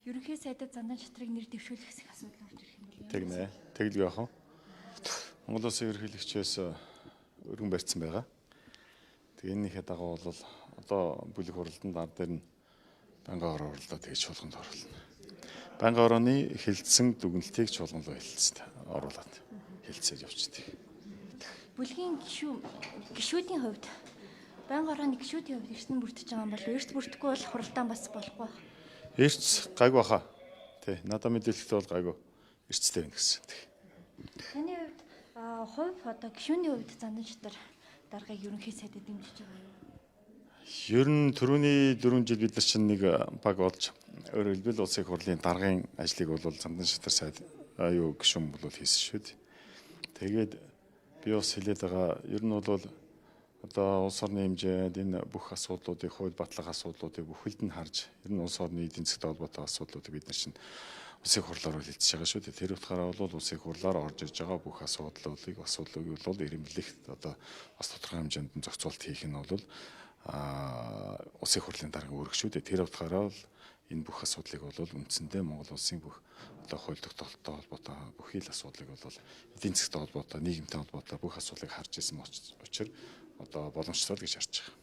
ерөнхий сайдад зандан шатрыг нэр дэвшүүлэх хэсэг асуудал орж ирэх юм бол Тэг нэ. Тэгэлгүй яах вэ? Монгол Улсын ерөнхийлөгчөөс өргөн барьсан байгаа. Тэгээ энэний дагуу бол одоо бүлэг хуралданд ар дээр нь байнгын ороо оруулаад тэгж чуулганд оруулна. Байнгын орооны хилцсэн дүгнэлтийг чуулган руу оруулаад хилцээд явчихдаг. бүлгийн гишүүдийн хувьд байнгын орооны гишүүдийн хувьд эрсдэл бүрдэж байгаа юм бол эрсдэл бүрдэхгүй бол хуралдаан бас болохгүй байна. Эрс гайгүй баха. Тэ надад мэдээлэлтэй бол гайгүй эрсдэлтэй байна гэсэн. Таны хувьд одоо гишүүний хувьд зандан шатар даргаыг ерөнхий сайдад дэмжиж байгаа юу? Ер нь түрүүний 4 жил бид нар чинь нэг баг болж өөрөөр хэлбэл улсын их хурлын даргын ажлыг бол зандан шатар сайд аюу гишүүн бол хийсэн шүү дээ. Тэгээд би бас хэлээд байгаа ер нь бол одоо улс орны хэмжээнд энэ бүх асуудлуудыг хууль батлах асуудлуудыг бүхэлд нь харж ер нь улс орны эдийн засгийн холбоотой асуудлуудыг бид нар чинь улсын хурлаар хэлцэж байгаа шүү дээ. Тэр утгаараа бол улсын хурлаар орж иж байгаа бүх асуудлуудыг бол ирэмблэх одоо бас тодорхой хэмжээнд зохицуулт хийх нь бол улсын хурлын дарга үүрэг шүү дээ. Тэр утгаараа л энэ бүх асуудлыг бол үндсэндээ Монгол улсын бүх одоо хууль тогтоолттой холбоотой бүхий л асуудлыг бол эдийн засгийн холбоотой нийгэмтэй холбоотой бүх асуудлыг харж ирсэн учраас одоо боломжтой л гэж харж байгаа.